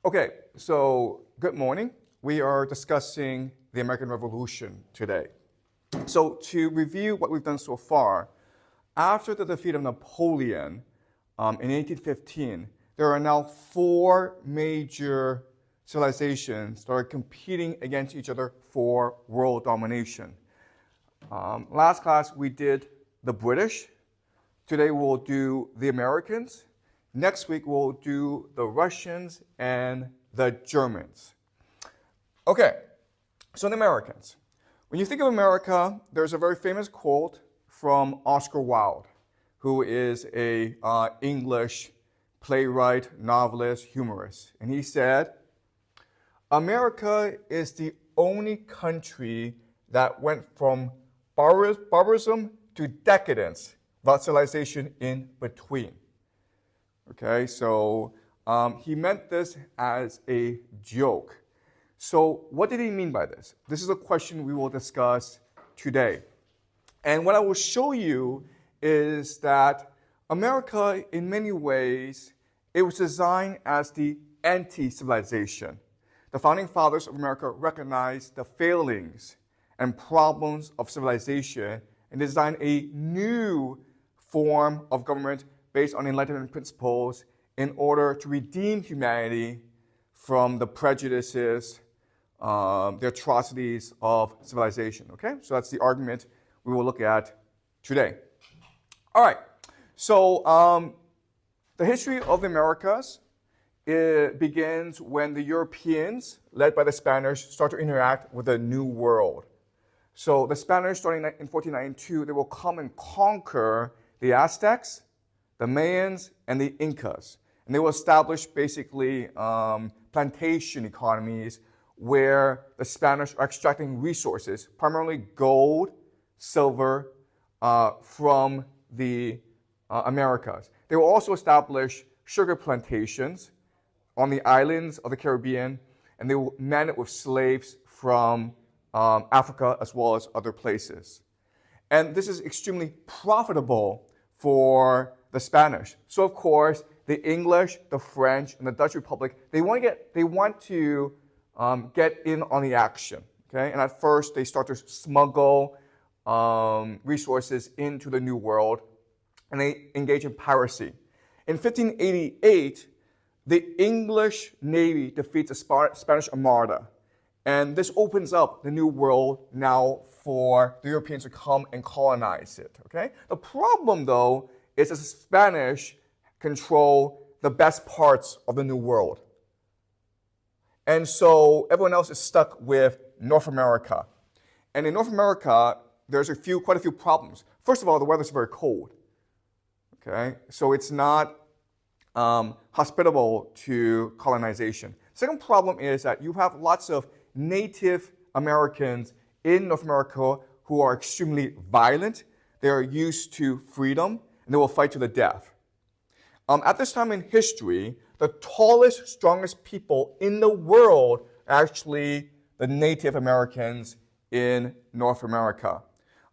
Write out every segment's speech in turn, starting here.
Okay, so good morning. We are discussing the American Revolution today. So to review what we've done so far, after the defeat of Napoleon in 1815, there are now four major civilizations that are competing against each other for world domination. Last class we did the British. Today we'll do the Americans. Next week we'll do the Russians and the Germans. Okay, so the Americans. When you think of America, there's a very famous quote from Oscar Wilde, who is an English playwright, novelist, humorist. And he said, "America is the only country that went from barbarism to decadence without civilization in between." Okay, so he meant this as a joke. So what did he mean by this? This is a question we will discuss today. And what I will show you is that America, in many ways, it was designed as the anti-civilization. The founding fathers of America recognized the failings and problems of civilization and designed a new form of government based on Enlightenment principles in order to redeem humanity from the prejudices, the atrocities of civilization. Okay, so that's the argument we will look at today. All right, so the history of the Americas, it begins when the Europeans, led by the Spanish, start to interact with the New World. So the Spanish, starting in 1492, they will come and conquer the Aztecs, the Mayans, and the Incas. And they will establish basically plantation economies where the Spanish are extracting resources, primarily gold, silver, from the Americas. They will also establish sugar plantations on the islands of the Caribbean, and they will man it with slaves from Africa as well as other places. And this is extremely profitable for the Spanish. So of course, the English, the French, and the Dutch Republic, they want to get in on the action. Okay, and at first they start to smuggle resources into the New World, and they engage in piracy. In 1588, the English Navy defeats the Spanish Armada, and this opens up the New World now for the Europeans to come and colonize it. Okay, the problem though is that the Spanish control the best parts of the New World. And so everyone else is stuck with North America. And in North America, there's quite a few problems. First of all, the weather's very cold. Okay, so it's not hospitable to colonization. Second problem is that you have lots of Native Americans in North America who are extremely violent. They are used to freedom, and they will fight to the death. At this time in history, the tallest, strongest people in the world are actually the Native Americans in North America.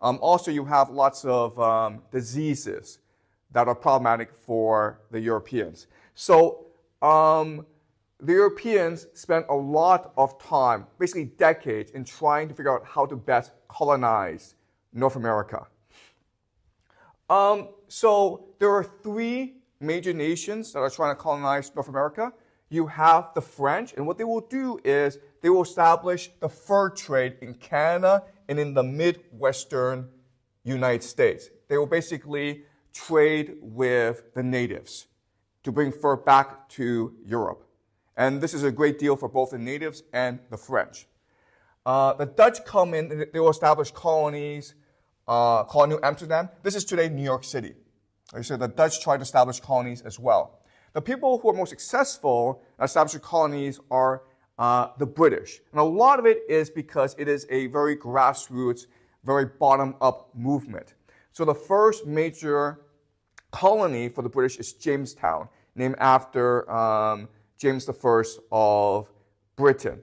Also, you have lots of diseases that are problematic for the Europeans. So the Europeans spent a lot of time, basically decades, in trying to figure out how to best colonize North America. So there are three major nations that are trying to colonize North America. You have the French, and what they will do is they will establish the fur trade in Canada and in the Midwestern United States. They will basically trade with the natives to bring fur back to Europe. And this is a great deal for both the natives and the French. The Dutch come in, they will establish colonies called New Amsterdam. This is today New York City. So the Dutch tried to establish colonies as well. The people who are most successful at establishing colonies are the British. And a lot of it is because it is a very grassroots, very bottom-up movement. So the first major colony for the British is Jamestown, named after James I of Britain.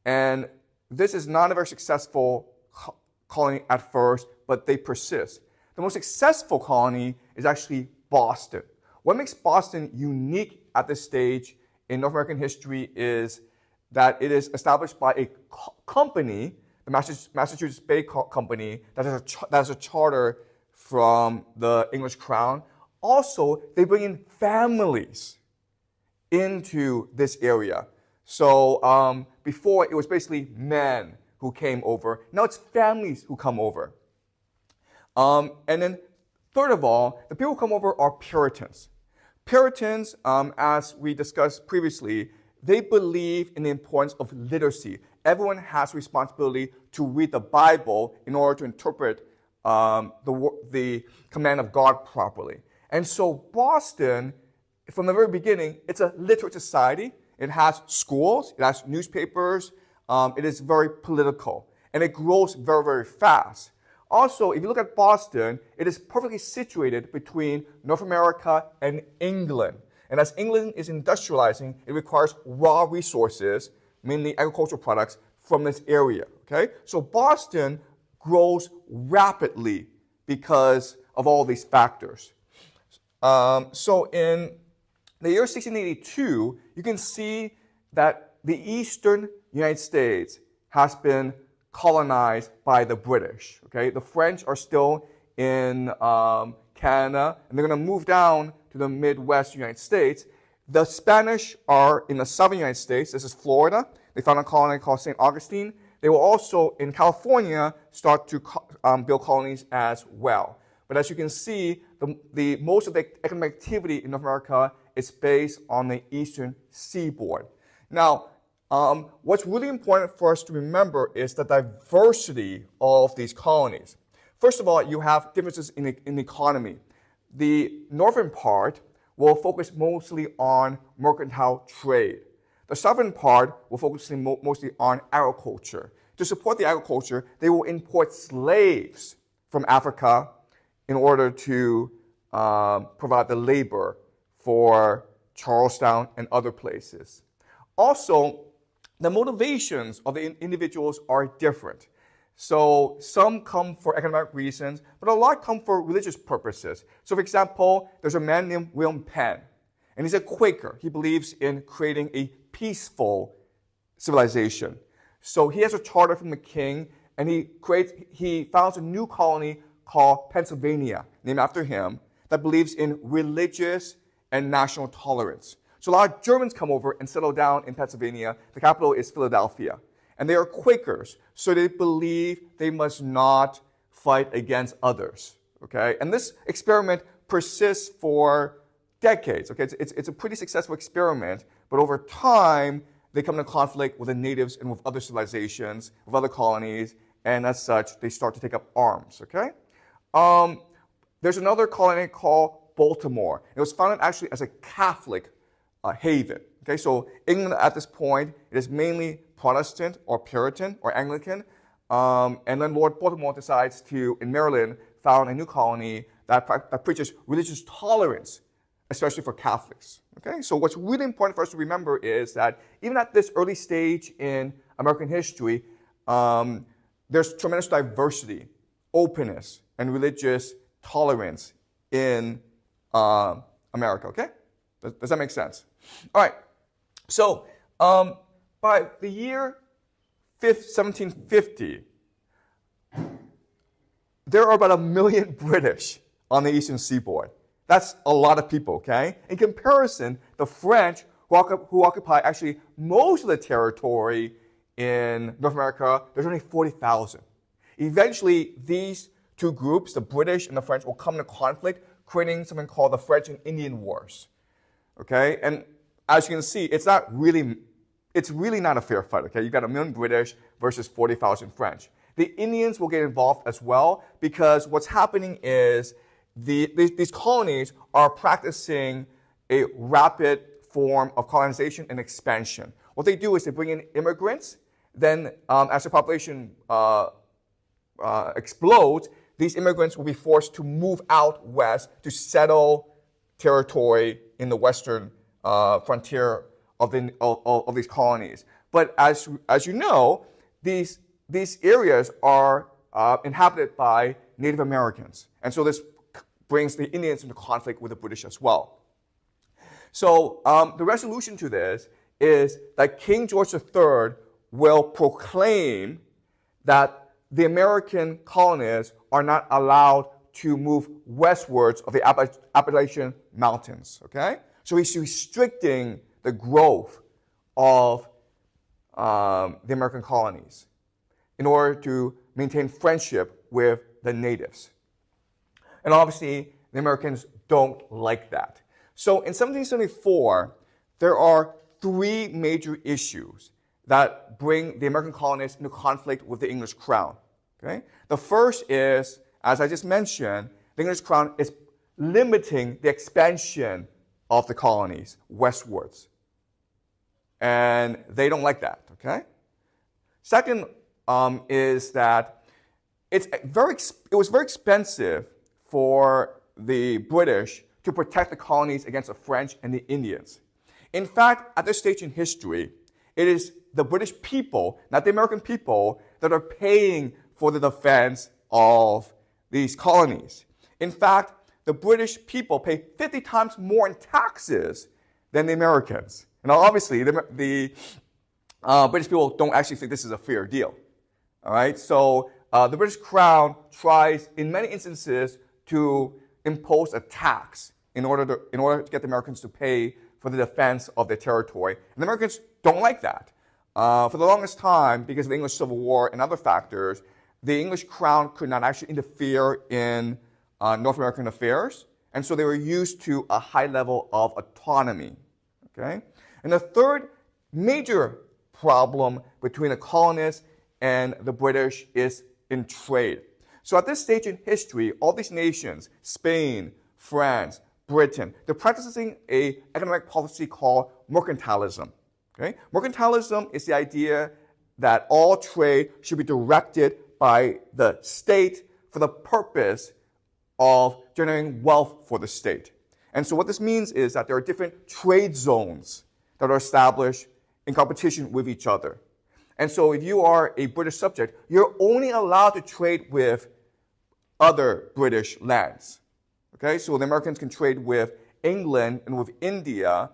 And this is not a very successful colony at first, but they persist. The most successful colony is actually Boston. What makes Boston unique at this stage in North American history is that it is established by a company, the Massachusetts Bay Company, that has a charter from the English Crown. Also, they bring in families into this area. So before, it was basically men who came over. Now it's families who come over. And then, third of all, the people who come over are Puritans. Puritans, as we discussed previously, they believe in the importance of literacy. Everyone has responsibility to read the Bible in order to interpret the command of God properly. And so Boston, from the very beginning, it's a literate society. It has schools, it has newspapers, it is very political, and it grows very, very fast. Also, if you look at Boston, it is perfectly situated between North America and England. And as England is industrializing, it requires raw resources, mainly agricultural products, from this area. Okay? So Boston grows rapidly because of all these factors. So in the year 1682, you can see that the eastern United States has been colonized by the British. Okay? The French are still in Canada, and they're going to move down to the Midwest United States. The Spanish are in the southern United States. This is Florida. They found a colony called St. Augustine. They will also, in California, start to build colonies as well. But as you can see, most of the economic activity in North America is based on the eastern seaboard. Now, what's really important for us to remember is the diversity of these colonies. First of all, you have differences in the economy. The northern part will focus mostly on mercantile trade. The southern part will focus mostly on agriculture. To support the agriculture, they will import slaves from Africa in order to provide the labor for Charlestown and other places. Also, the motivations of the individuals are different. So some come for economic reasons, but a lot come for religious purposes. So for example, there's a man named William Penn, and he's a Quaker. He believes in creating a peaceful civilization. So he has a charter from the king, and he founds a new colony called Pennsylvania, named after him, that believes in religious and national tolerance. So a lot of Germans come over and settle down in Pennsylvania. The capital is Philadelphia. And they are Quakers, so they believe they must not fight against others. Okay? And this experiment persists for decades. Okay? It's a pretty successful experiment, but over time, they come into conflict with the natives and with other civilizations, with other colonies, and as such, they start to take up arms. Okay? There's another colony called Baltimore. It was founded actually as a Catholic haven. Okay, so England at this point, it is mainly Protestant or Puritan or Anglican. And then Lord Baltimore decides to, in Maryland, found a new colony that preaches religious tolerance, especially for Catholics. Okay, so what's really important for us to remember is that even at this early stage in American history, there's tremendous diversity, openness, and religious tolerance in America. Okay, does that make sense? All right. So, by the year 1750, there are about 1 million British on the eastern seaboard. That's a lot of people, okay? In comparison, the French, who occupy actually most of the territory in North America, there's only 40,000. Eventually, these two groups, the British and the French, will come into conflict, creating something called the French and Indian Wars. Okay? And as you can see, it's really not a fair fight. Okay? You've got 1 million British versus 40,000 French. The Indians will get involved as well because what's happening is these colonies are practicing a rapid form of colonization and expansion. What they do is they bring in immigrants. Then as the population explodes, these immigrants will be forced to move out west to settle territory in the western frontier of these colonies. But as you know, these areas are inhabited by Native Americans. And so this brings the Indians into conflict with the British as well. So the resolution to this is that King George III will proclaim that the American colonists are not allowed to move westwards of the Appalachian Mountains, okay? So he's restricting the growth of the American colonies in order to maintain friendship with the natives. And obviously, the Americans don't like that. So in 1774, there are three major issues that bring the American colonists into conflict with the English crown. Okay? The first is, as I just mentioned, the English crown is limiting the expansion of the colonies westwards. And they don't like that. Okay? Second is that it was very expensive for the British to protect the colonies against the French and the Indians. In fact, at this stage in history, it is the British people, not the American people, that are paying for the defense of these colonies. In fact, the British people pay 50 times more in taxes than the Americans. And obviously, the British people don't actually think this is a fair deal. All right? So the British Crown tries, in many instances, to impose a tax in order to get the Americans to pay for the defense of their territory. And the Americans don't like that. For the longest time, because of the English Civil War and other factors, the English Crown could not actually interfere in North American affairs, and so they were used to a high level of autonomy. Okay? And the third major problem between the colonists and the British is in trade. So at this stage in history, all these nations, Spain, France, Britain, they're practicing an economic policy called mercantilism. Okay? Mercantilism is the idea that all trade should be directed by the state for the purpose of generating wealth for the state. And so what this means is that there are different trade zones that are established in competition with each other. And so if you are a British subject, you're only allowed to trade with other British lands. Okay? So the Americans can trade with England and with India,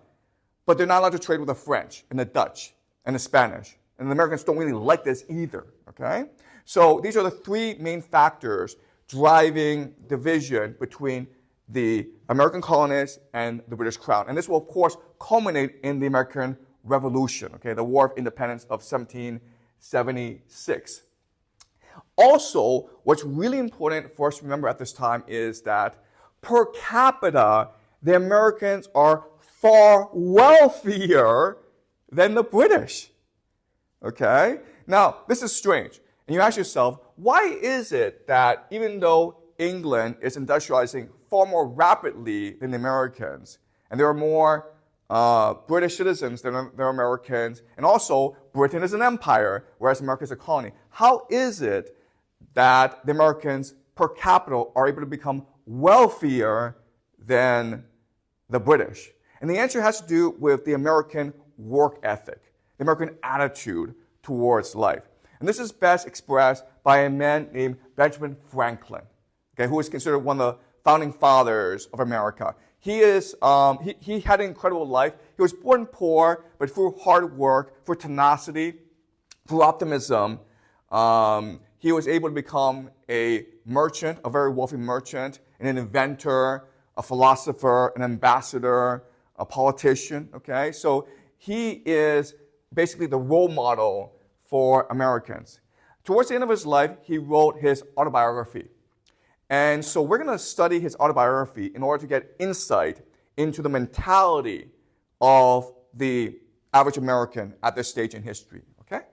but they're not allowed to trade with the French and the Dutch and the Spanish. And the Americans don't really like this either. Okay? So these are the three main factors driving division between the American colonists and the British Crown. And this will, of course, culminate in the American Revolution, okay, the War of Independence of 1776. Also, what's really important for us to remember at this time is that per capita, the Americans are far wealthier than the British. Okay? Now, this is strange. And you ask yourself, why is it that even though England is industrializing far more rapidly than the Americans, and there are more British citizens than there are Americans, and also Britain is an empire, whereas America is a colony, how is it that the Americans per capita are able to become wealthier than the British? And the answer has to do with the American work ethic, the American attitude towards life. And this is best expressed by a man named Benjamin Franklin, okay, who is considered one of the founding fathers of America. He had an incredible life. He was born poor, but through hard work, through tenacity, through optimism, he was able to become a merchant, a very wealthy merchant, and an inventor, a philosopher, an ambassador, a politician. Okay, so he is basically the role model for Americans. Towards the end of his life, he wrote his autobiography. And so we're going to study his autobiography in order to get insight into the mentality of the average American at this stage in history. Okay?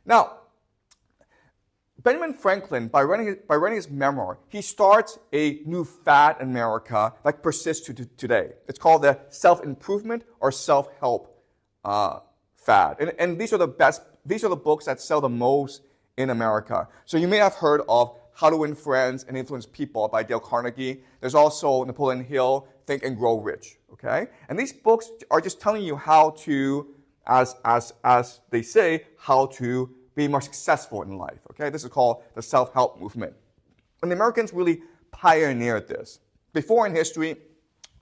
Now, Benjamin Franklin, by writing his memoir, he starts a new fad in America that persists to today. It's called the self-improvement or self-help fad. And these are the books that sell the most in America. So you may have heard of How to Win Friends and Influence People by Dale Carnegie. There's also Napoleon Hill, Think and Grow Rich. Okay? And these books are just telling you how to, as they say, how to be more successful in life. Okay? This is called the self-help movement. And the Americans really pioneered this. Before in history,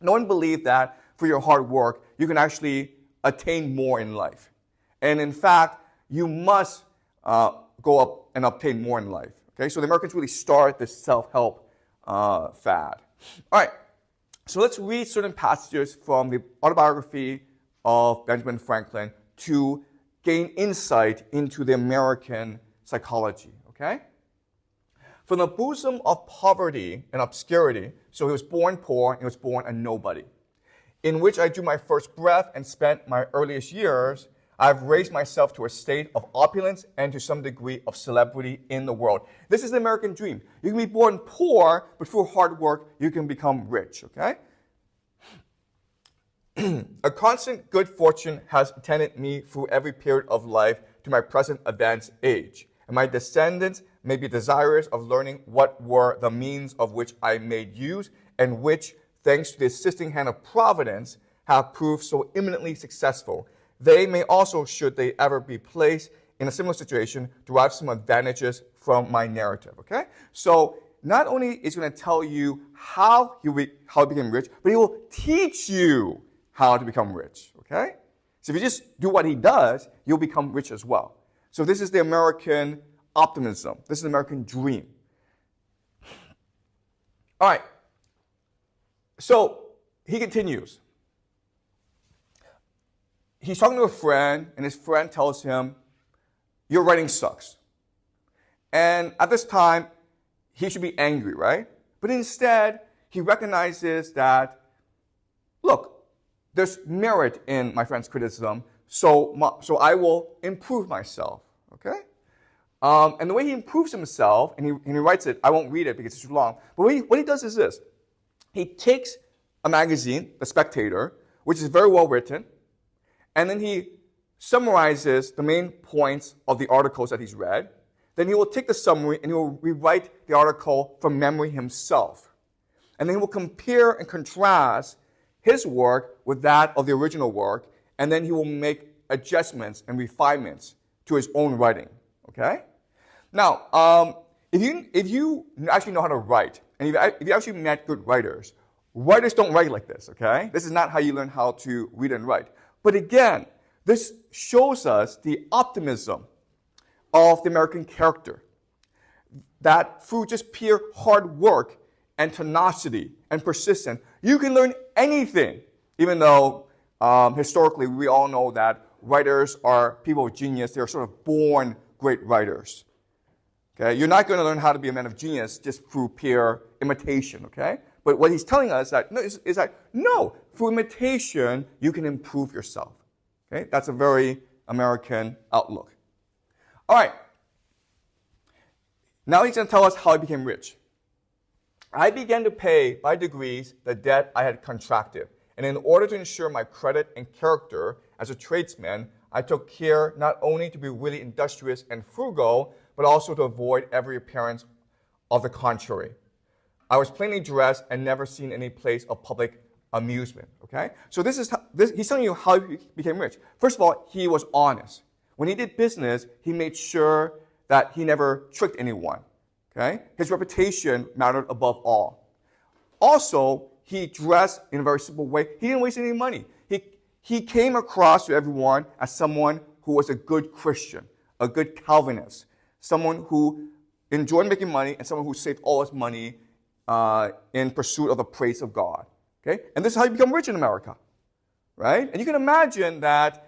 no one believed that through your hard work, you can actually attain more in life. And in fact, you must go up and obtain more in life. Okay, so the Americans really start this self-help fad. All right, so let's read certain passages from the autobiography of Benjamin Franklin to gain insight into the American psychology. Okay? From the bosom of poverty and obscurity, so he was born poor and he was born a nobody, in which I drew my first breath and spent my earliest years, I've raised myself to a state of opulence and to some degree of celebrity in the world. This is the American dream. You can be born poor, but through hard work, you can become rich, okay? A constant good fortune has attended me through every period of life to my present advanced age, and my descendants may be desirous of learning what were the means of which I made use, and which, thanks to the assisting hand of Providence, have proved so eminently successful. They may also, should they ever be placed in a similar situation, derive some advantages from my narrative, okay? So not only is he going to tell you how he became rich, but he will teach you how to become rich, okay? So if you just do what he does, you'll become rich as well. So this is the American optimism. This is the American dream. All right. So he continues. He's talking to a friend, and his friend tells him, your writing sucks. And at this time, he should be angry, right? But instead, he recognizes that, look, there's merit in my friend's criticism, so I will improve myself, okay? And the way he improves himself, and he writes it, I won't read it because it's too long, but what he does is this. He takes a magazine, The Spectator, which is very well written, and then he summarizes the main points of the articles that he's read. Then he will take the summary and he will rewrite the article from memory himself. And then he will compare and contrast his work with that of the original work, and then he will make adjustments and refinements to his own writing. Okay? Now, if you actually know how to write, and if you actually met good writers, writers don't write like this, okay? This is not how you learn how to read and write. But again, this shows us the optimism of the American character, that through just pure hard work and tenacity and persistence, you can learn anything, even though historically we all know that writers are people of genius. They're sort of born great writers. Okay? You're not going to learn how to be a man of genius just through pure imitation, okay? But what he's telling us is that no, through imitation, you can improve yourself. Okay? That's a very American outlook. All right. Now he's going to tell us how he became rich. I began to pay by degrees the debt I had contracted. And in order to ensure my credit and character as a tradesman, I took care not only to be really industrious and frugal, but also to avoid every appearance of the contrary. I was plainly dressed and never seen any place of public amusement, okay? So he's telling you how he became rich. First of all, he was honest. When he did business, he made sure that he never tricked anyone, okay? His reputation mattered above all. Also, he dressed in a very simple way. He didn't waste any money. He came across to everyone as someone who was a good Christian, a good Calvinist, someone who enjoyed making money and someone who saved all his money in pursuit of the praise of God. Okay? And this is how you become rich in America. Right? And you can imagine that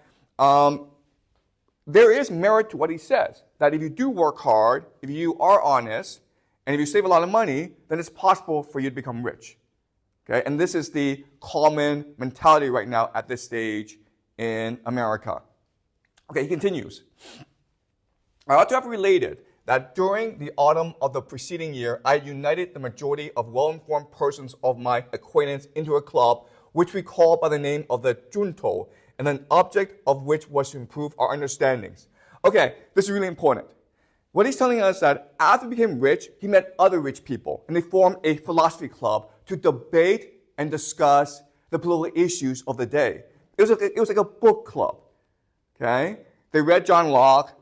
there is merit to what he says. That if you do work hard, if you are honest, and if you save a lot of money, then it's possible for you to become rich. Okay? And this is the common mentality right now at this stage in America. Okay, he continues. I ought to have related that during the autumn of the preceding year, I united the majority of well-informed persons of my acquaintance into a club, which we call by the name of the Junto, and an object of which was to improve our understandings. Okay, this is really important. What he's telling us is that after he became rich, he met other rich people, and they formed a philosophy club to debate and discuss the political issues of the day. It was like a book club, okay? They read John Locke,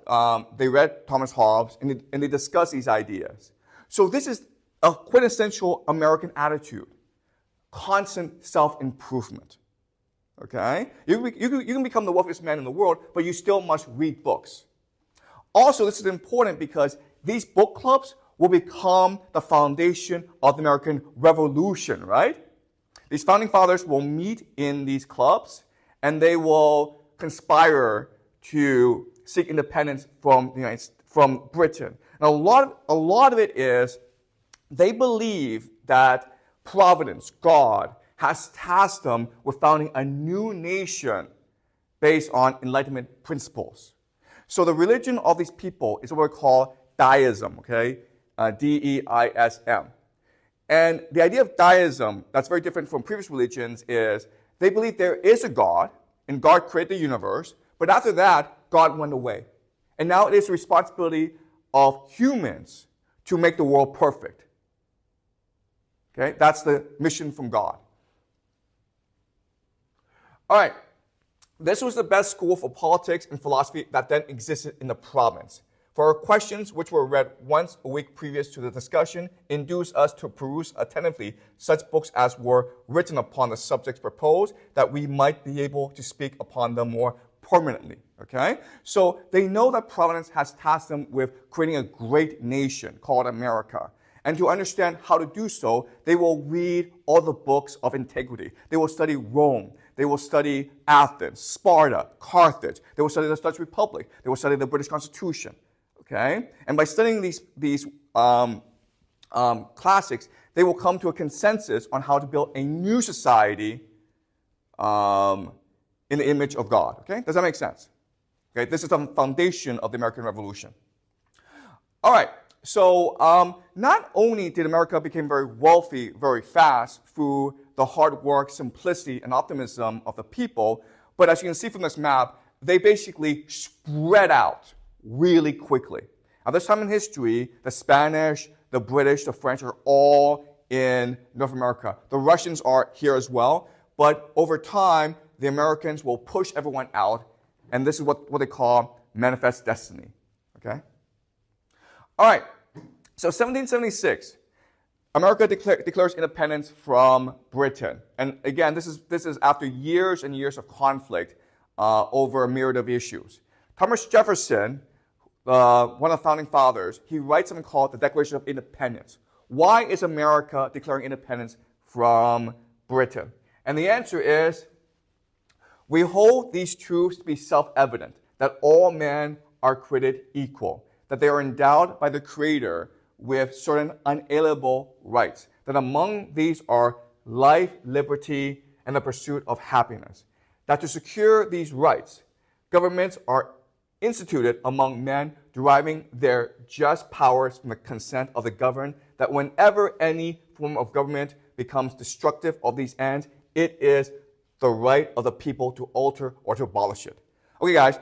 they read Thomas Hobbes, and they discussed these ideas. So this is a quintessential American attitude, constant self-improvement. Okay? You can become the wealthiest man in the world, but you still must read books. Also, this is important because these book clubs will become the foundation of the American Revolution, right? These founding fathers will meet in these clubs, and they will conspire to seek independence from Britain. And a lot of it is they believe that Providence, God, has tasked them with founding a new nation based on Enlightenment principles. So the religion of these people is what we call deism, okay? D-E-I-S-M. And the idea of deism, that's very different from previous religions, is they believe there is a God, and God created the universe, but after that, God went away. And now it is the responsibility of humans to make the world perfect. Okay? That's the mission from God. All right. This was the best school for politics and philosophy that then existed in the province. For our questions, which were read once a week previous to the discussion, induce us to peruse attentively such books as were written upon the subjects proposed, that we might be able to speak upon them more permanently. Okay? So they know that Providence has tasked them with creating a great nation called America. And to understand how to do so, they will read all the books of antiquity. They will study Rome. They will study Athens, Sparta, Carthage. They will study the Dutch Republic. They will study the British Constitution. Okay? And by studying these classics, they will come to a consensus on how to build a new society in the image of God. Okay? Does that make sense? Okay? This is the foundation of the American Revolution. All right. So not only did America become very wealthy very fast through the hard work, simplicity, and optimism of the people, but as you can see from this map, they basically spread out really quickly. At this time in history, the Spanish, the British, the French are all in North America. The Russians are here as well, but over time, the Americans will push everyone out, and this is what they call manifest destiny. Okay? All right, so 1776, America declares independence from Britain. And again, this is after years and years of conflict over a myriad of issues. Thomas Jefferson, one of the founding fathers, he writes something called the Declaration of Independence. Why is America declaring independence from Britain? And the answer is, we hold these truths to be self-evident, that all men are created equal, that they are endowed by the Creator with certain unalienable rights, that among these are life, liberty, and the pursuit of happiness, that to secure these rights, governments are instituted among men deriving their just powers from the consent of the governed, that whenever any form of government becomes destructive of these ends, it is the right of the people to alter or to abolish it. Okay, guys.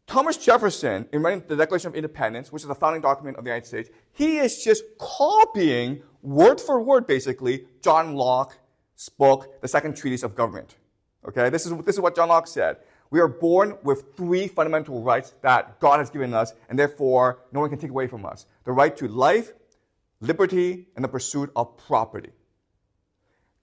Thomas Jefferson, in writing the Declaration of Independence, which is the founding document of the United States, he is just copying, word for word, basically, John Locke's book, The Second Treatise of Government. Okay, this is what John Locke said. We are born with 3 fundamental rights that God has given us, and therefore no one can take away from us. The right to life, liberty, and the pursuit of property.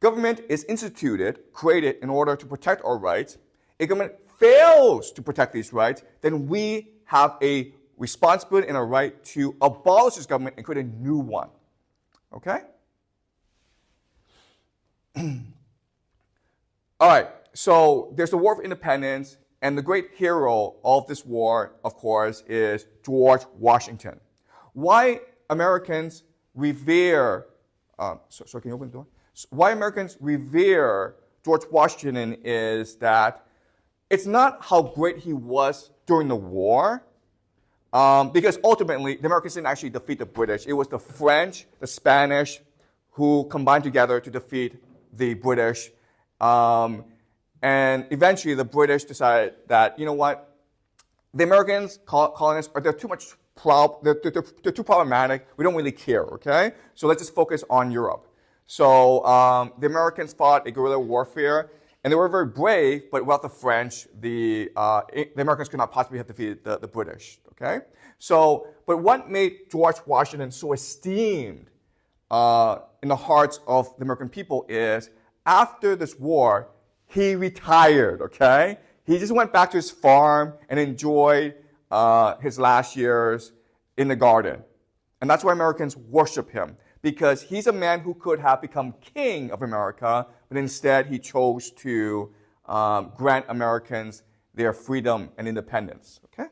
Government is instituted, created in order to protect our rights. A government fails to protect these rights, then we have a responsibility and a right to abolish this government and create a new one. Okay? All right, so there's the War of Independence, and the great hero of this war, of course, is George Washington. Why Americans revere, can you open the door? Why Americans revere George Washington is that it's not how great he was during the war, because ultimately the Americans didn't actually defeat the British. It was the French, the Spanish, who combined together to defeat the British. And eventually the British decided that, you know what, the Americans, colonists, they're too problematic. We don't really care, okay? So let's just focus on Europe. So the Americans fought a guerrilla warfare, and they were very brave, but without the French, the Americans could not possibly have defeated the British, okay? So, but what made George Washington so esteemed in the hearts of the American people is, after this war, he retired, okay? He just went back to his farm and enjoyed his last years in the garden. And that's why Americans worship him, because he's a man who could have become king of America, but instead he chose to grant Americans their freedom and independence, okay?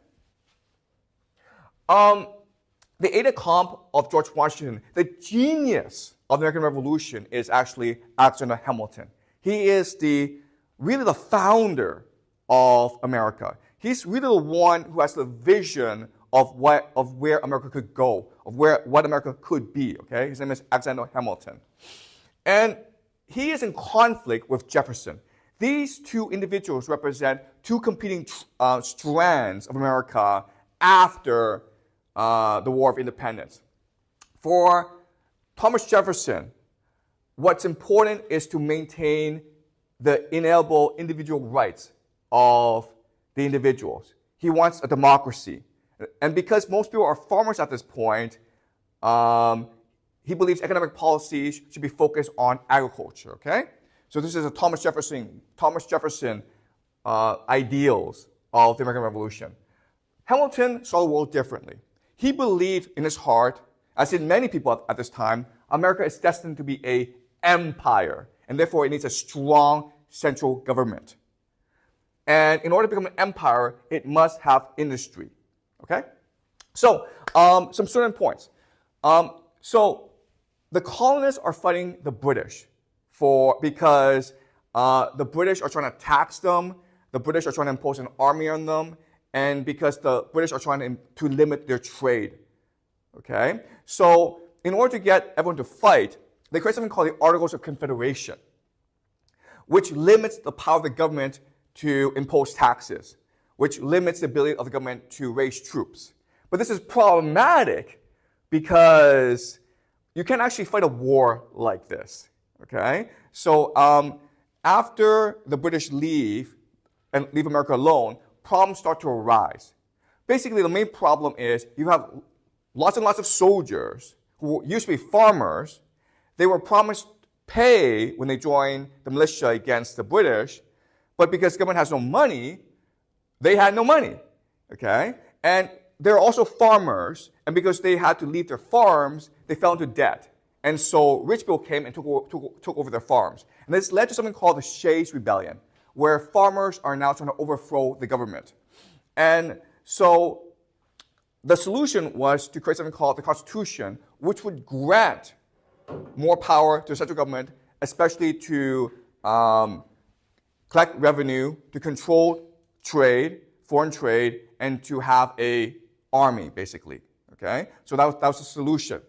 The aide de camp of George Washington, the genius of the American Revolution, is actually Alexander Hamilton. He is really the founder of America. He's really the one who has the vision of where America could go, of what America could be, okay? His name is Alexander Hamilton. And he is in conflict with Jefferson. These two individuals represent two competing strands of America after the War of Independence. For Thomas Jefferson, what's important is to maintain the inalienable individual rights of the individuals. He wants a democracy. And because most people are farmers at this point, he believes economic policies should be focused on agriculture, okay? So this is a Thomas Jefferson ideals of the American Revolution. Hamilton saw the world differently. He believed in his heart, as did many people at this time, America is destined to be an empire, and therefore it needs a strong central government. And in order to become an empire, it must have industry, okay? So, some certain points. So, the colonists are fighting the British because the British are trying to tax them, the British are trying to impose an army on them, and because the British are trying to limit their trade, okay? So, in order to get everyone to fight, they create something called the Articles of Confederation, which limits the power of the government to impose taxes, which limits the ability of the government to raise troops. But this is problematic because you can't actually fight a war like this, okay? So after the British leave America alone, problems start to arise. Basically, the main problem is you have lots and lots of soldiers who used to be farmers. They were promised pay when they joined the militia against the British, but because the government has no money, they had no money, okay? And they're also farmers, and because they had to leave their farms, they fell into debt. And so rich people came and took over their farms. And this led to something called the Shays Rebellion, where farmers are now trying to overthrow the government. And so the solution was to create something called the Constitution, which would grant more power to the central government, especially to collect revenue, to control trade, foreign trade, and to have an army, basically. Okay? So that was the solution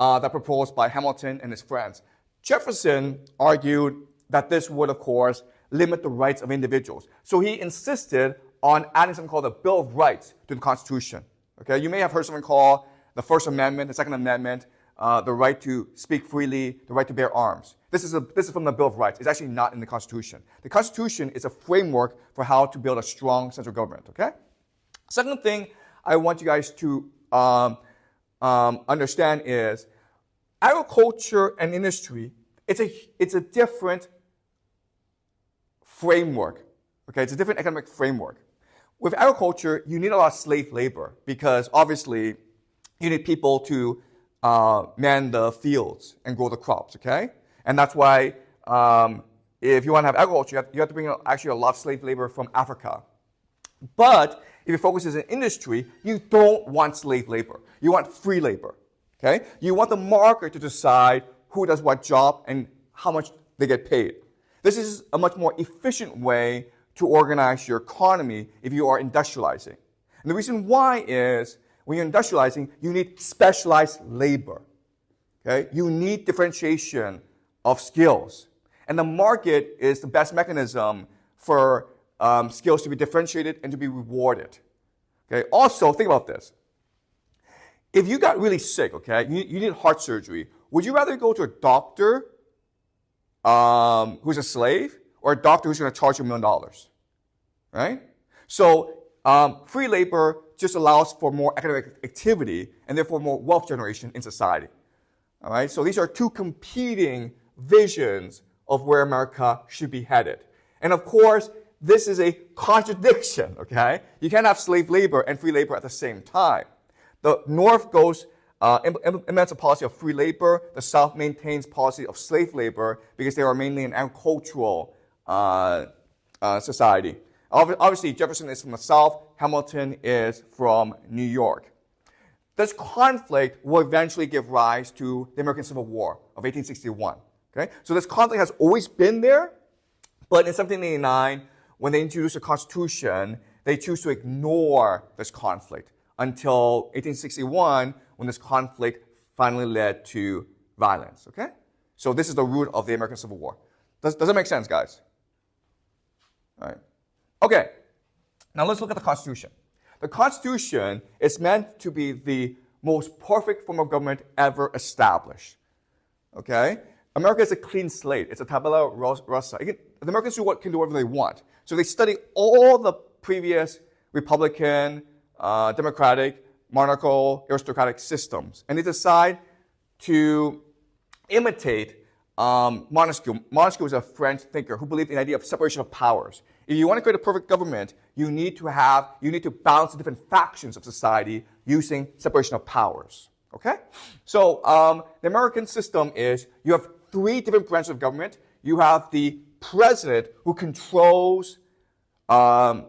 that proposed by Hamilton and his friends. Jefferson argued that this would, of course, limit the rights of individuals. So he insisted on adding something called the Bill of Rights to the Constitution. Okay? You may have heard something called the First Amendment, the Second Amendment, the right to speak freely, the right to bear arms. This is from the Bill of Rights. It's actually not in the Constitution. The Constitution is a framework for how to build a strong central government, okay? Second thing I want you guys to understand is agriculture and industry, it's a different framework, okay? It's a different economic framework. With agriculture, you need a lot of slave labor because obviously you need people to man the fields and grow the crops, okay? And that's why if you want to have agriculture, you have to bring actually a lot of slave labor from Africa. But if your focus is in industry, you don't want slave labor. You want free labor, okay? You want the market to decide who does what job and how much they get paid. This is a much more efficient way to organize your economy if you are industrializing. And the reason why is when you're industrializing, you need specialized labor. Okay? You need differentiation of skills. And the market is the best mechanism for skills to be differentiated and to be rewarded. Okay? Also, think about this. If you got really sick, okay, you need heart surgery, would you rather go to a doctor who's a slave or a doctor who's going to charge you $1 million? Right? So free labor just allows for more economic activity and therefore more wealth generation in society. All right? So these are two competing visions of where America should be headed. And of course, this is a contradiction, okay? You can't have slave labor and free labor at the same time. The North implements a policy of free labor. The South maintains policy of slave labor because they are mainly an agricultural society. Obviously, Jefferson is from the South. Hamilton is from New York. This conflict will eventually give rise to the American Civil War of 1861. Okay? So this conflict has always been there, but in 1789, when they introduced the Constitution, they choose to ignore this conflict until 1861, when this conflict finally led to violence. Okay? So this is the root of the American Civil War. Does that make sense, guys? All right. Okay. Now let's look at the Constitution. The Constitution is meant to be the most perfect form of government ever established. Okay? America is a clean slate. It's a tabula rasa. The Americans can do whatever they want. So they study all the previous Republican, democratic, monarchical, aristocratic systems. And they decide to imitate Montesquieu. Montesquieu was a French thinker who believed in the idea of separation of powers. If you want to create a perfect government, you need to balance the different factions of society using separation of powers. Okay? So the American system is you have three different branches of government. You have the president who controls the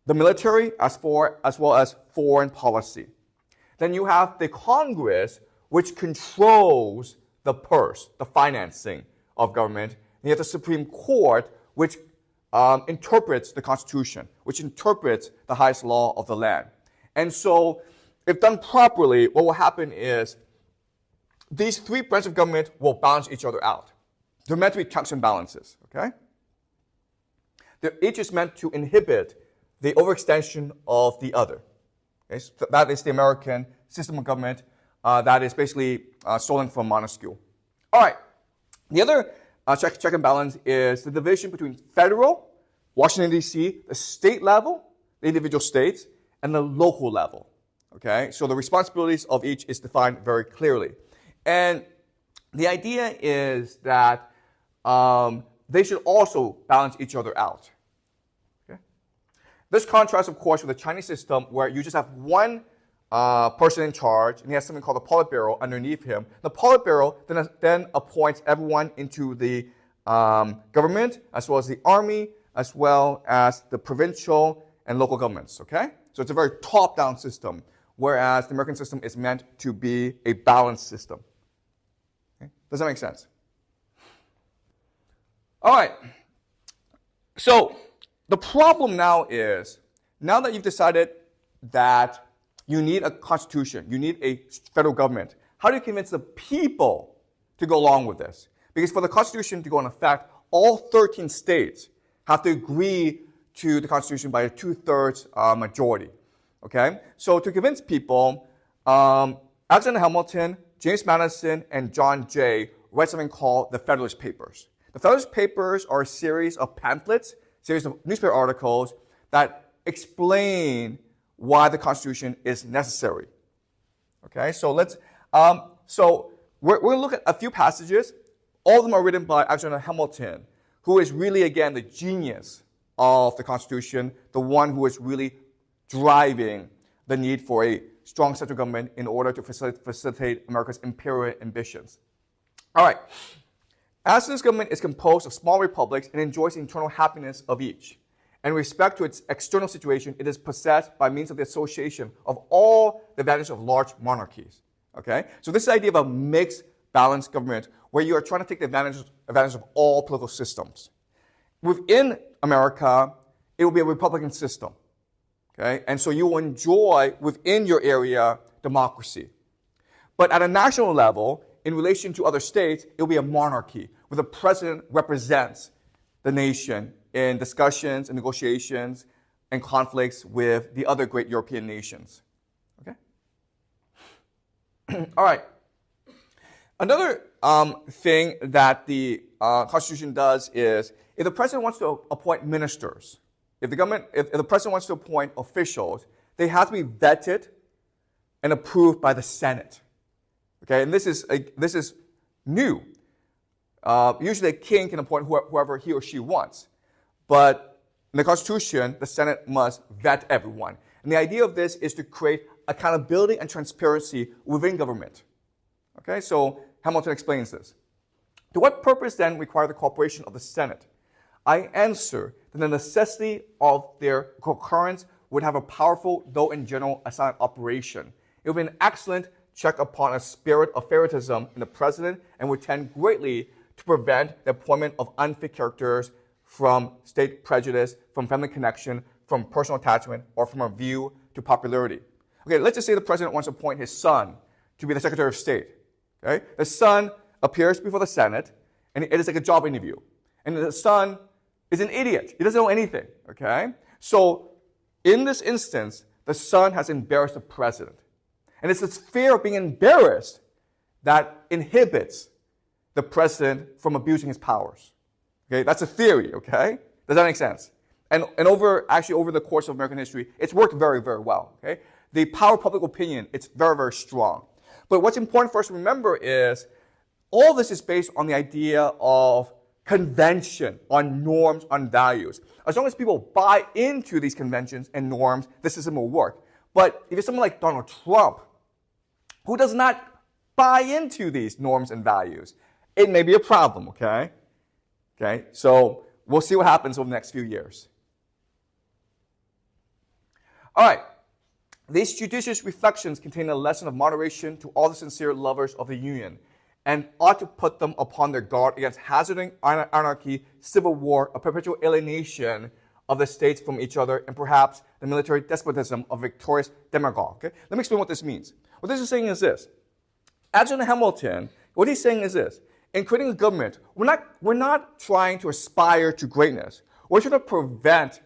military as well as foreign policy. Then you have the Congress, which controls the purse, the financing of government. And you have the Supreme Court, which interprets the Constitution, which interprets the highest law of the land. And so, if done properly, what will happen is these three branches of government will balance each other out. They're meant to be checks and balances, okay? Each is meant to inhibit the overextension of the other. Okay? So that is the American system of government that is basically stolen from Montesquieu. All right. The other check and balance is the division between federal, Washington, D.C., the state level, the individual states, and the local level. Okay? So the responsibilities of each is defined very clearly. And the idea is that they should also balance each other out. Okay? This contrasts, of course, with the Chinese system where you just have one person in charge, and he has something called the Politburo underneath him. The Politburo then appoints everyone into the government, as well as the army, as well as the provincial and local governments, okay? So it's a very top-down system, whereas the American system is meant to be a balanced system. Okay? Does that make sense? All right. So the problem now is, now that you've decided that you need a constitution, you need a federal government, how do you convince the people to go along with this? Because for the Constitution to go in effect, all 13 states have to agree to the Constitution by a 2/3 majority. Okay? So to convince people, Alexander Hamilton, James Madison, and John Jay write something called the Federalist Papers. The Federalist Papers are a series of pamphlets, series of newspaper articles that explain why the Constitution is necessary. Okay? So we're going to look at a few passages. All of them are written by Alexander Hamilton, who is really, again, the genius of the Constitution, the one who is really driving the need for a strong central government in order to facilitate America's imperial ambitions. All right. As this government is composed of small republics and enjoys the internal happiness of each, and with respect to its external situation, it is possessed by means of the association of all the advantages of large monarchies. Okay? So this idea of a mixed, balanced government where you are trying to take the advantage of all political systems. Within America, it will be a republican system. Okay? And so you will enjoy, within your area, democracy. But at a national level, in relation to other states, it will be a monarchy, where the president represents the nation in discussions and negotiations and conflicts with the other great European nations. Okay? All right. Another thing that the Constitution does is, if the president wants to appoint ministers, if the president wants to appoint officials, they have to be vetted and approved by the Senate. Okay, and this is new. Usually a king can appoint whoever he or she wants. But in the Constitution, the Senate must vet everyone. And the idea of this is to create accountability and transparency within government. Okay, so Hamilton explains this. To what purpose then require the cooperation of the Senate? I answer that the necessity of their concurrence would have a powerful, though in general, a silent operation. It would be an excellent check upon a spirit of favoritism in the president and would tend greatly to prevent the appointment of unfit characters from state prejudice, from family connection, from personal attachment, or from a view to popularity. Okay, let's just say the president wants to appoint his son to be the Secretary of State. Okay, the son appears before the Senate, and it is like a job interview. And the son is an idiot. He doesn't know anything. Okay, so in this instance, the son has embarrassed the president. And it's this fear of being embarrassed that inhibits the president from abusing his powers. Okay, that's a theory, okay? Does that make sense? And over the course of American history, it's worked very, very well, okay? The power of public opinion, it's very, very strong. But what's important for us to remember is all this is based on the idea of convention, on norms, on values. As long as people buy into these conventions and norms, the system will work. But if you're someone like Donald Trump, who does not buy into these norms and values, it may be a problem, okay? Okay, so we'll see what happens over the next few years. All right, these judicious reflections contain a lesson of moderation to all the sincere lovers of the Union and ought to put them upon their guard against hazarding anarchy, civil war, a perpetual alienation of the states from each other, and perhaps the military despotism of victorious demagogue. Okay? Let me explain what this means. What this is saying is this. Adjutant Hamilton, what he's saying is this. In creating a government, we're not trying to aspire to greatness. We're trying to prevent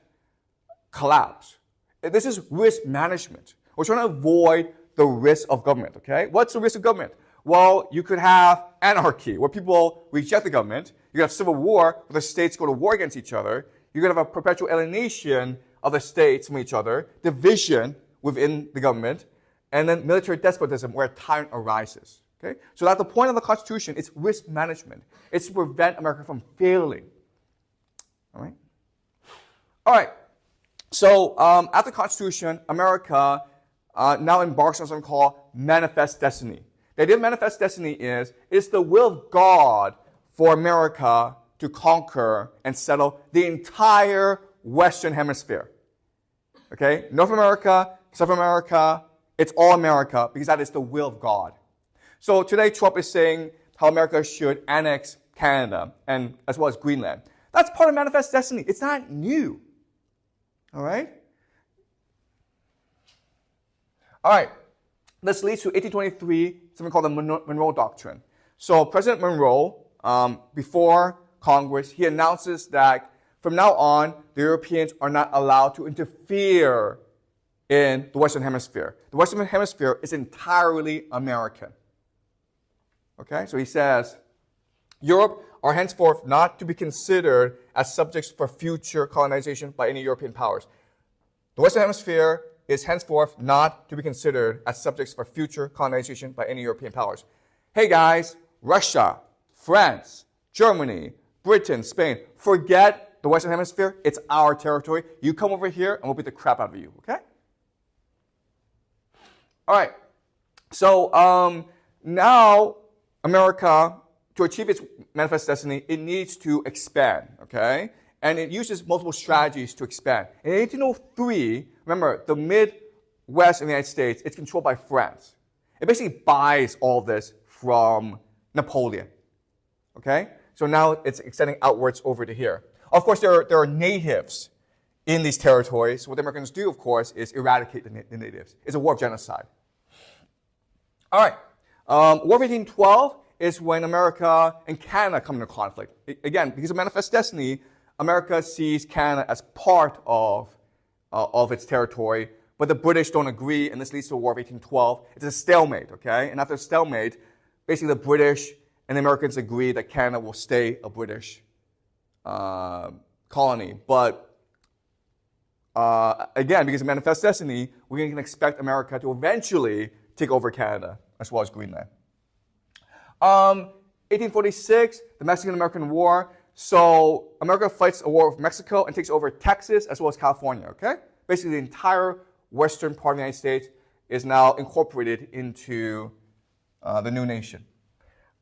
collapse. This is risk management. We're trying to avoid the risk of government, okay? What's the risk of government? Well, you could have anarchy, where people reject the government. You could have civil war, where the states go to war against each other. You could have a perpetual alienation of the states from each other, division within the government, and then military despotism, where a tyrant arises. Okay? So at the point of the Constitution, it's risk management. It's to prevent America from failing. All right? All right. So at the Constitution, America now embarks on something called manifest destiny. The idea of manifest destiny is it's the will of God for America to conquer and settle the entire Western Hemisphere. Okay? North America, South America, it's all America because that is the will of God. So today Trump is saying how America should annex Canada and as well as Greenland. That's part of manifest destiny. It's not new. All right? All right. This leads to 1823, something called the Monroe Doctrine. So President Monroe, before Congress, he announces that from now on, the Europeans are not allowed to interfere in the Western Hemisphere. The Western Hemisphere is entirely American. Okay, so he says, Europe are henceforth not to be considered as subjects for future colonization by any European powers. The Western Hemisphere is henceforth not to be considered as subjects for future colonization by any European powers. Hey guys, Russia, France, Germany, Britain, Spain, forget the Western Hemisphere. It's our territory. You come over here and we'll beat the crap out of you, okay? All right, so now America, to achieve its manifest destiny, it needs to expand, okay? And it uses multiple strategies to expand. In 1803, remember, the Midwest in the United States, it's controlled by France. It basically buys all this from Napoleon, okay? So now it's extending outwards over to here. Of course, there are natives in these territories. What the Americans do, of course, is eradicate the natives. It's a war of genocide. All right. War of 1812 is when America and Canada come into conflict. Again, because of manifest destiny, America sees Canada as part of its territory, but the British don't agree, and this leads to a War of 1812. It's a stalemate, okay? And after a stalemate, basically the British and the Americans agree that Canada will stay a British colony. But again, because of manifest destiny, we can expect America to eventually take over Canada as well as Greenland. 1846, the Mexican-American War. So America fights a war with Mexico and takes over Texas as well as California, okay? Basically, the entire western part of the United States is now incorporated into the new nation.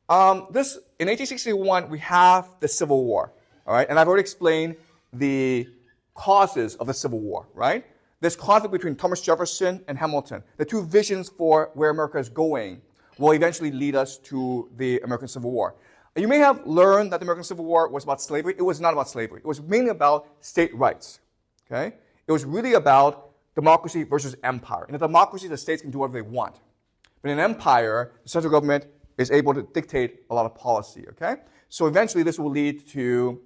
In 1861, we have the Civil War, all right? And I've already explained the causes of the Civil War, right? This conflict between Thomas Jefferson and Hamilton, the two visions for where America is going, will eventually lead us to the American Civil War. You may have learned that the American Civil War was about slavery. It was not about slavery. It was mainly about state rights, okay? It was really about democracy versus empire. In a democracy, the states can do whatever they want. But in an empire, the central government is able to dictate a lot of policy, okay? So eventually this will lead to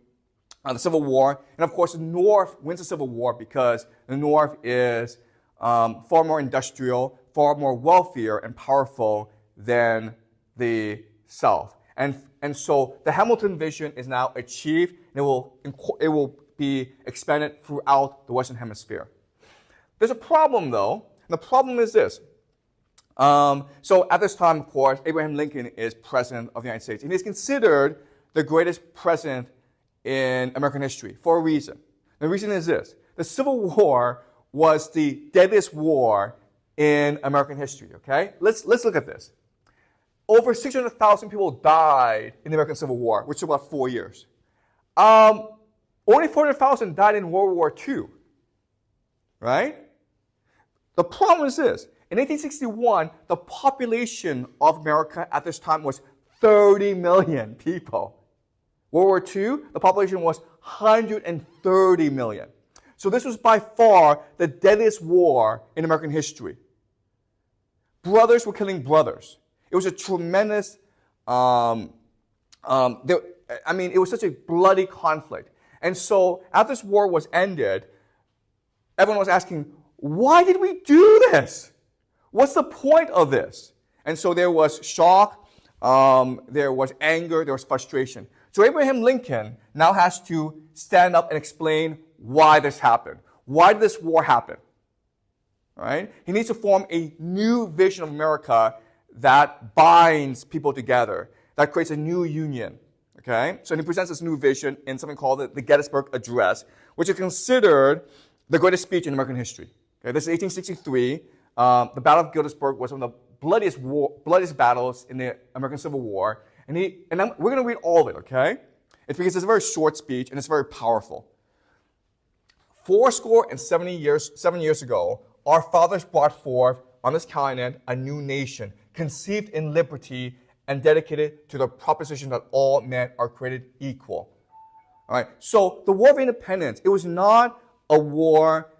the Civil War. And of course, the North wins the Civil War because the North is far more industrial, far more wealthier and powerful than the South. And so the Hamilton vision is now achieved, and it will be expanded throughout the Western Hemisphere. There's a problem, though. And the problem is this. So at this time, of course, Abraham Lincoln is president of the United States, and he's considered the greatest president in American history for a reason. The reason is this. The Civil War was the deadliest war in American history, okay? Let's look at this. Over 600,000 people died in the American Civil War, which took about 4 years. Only 400,000 died in World War II, right? The problem is this. In 1861, the population of America at this time was 30 million people. World War II, the population was 130 million. So this was by far the deadliest war in American history. Brothers were killing brothers. It was a tremendous, it was such a bloody conflict. And so after this war was ended, everyone was asking, why did we do this? What's the point of this? And so there was shock, there was anger, there was frustration. So Abraham Lincoln now has to stand up and explain why this happened. Why did this war happen? All right? He needs to form a new vision of America that binds people together, that creates a new union. Okay? So he presents this new vision in something called the Gettysburg Address, which is considered the greatest speech in American history. Okay? This is 1863. The Battle of Gettysburg was one of the bloodiest battles in the American Civil War. We're going to read all of it, okay? It's because it's a very short speech and it's very powerful. 7 years ago, our fathers brought forth on this continent a new nation, conceived in liberty and dedicated to the proposition that all men are created equal. All right. So the War of Independence, it was not a war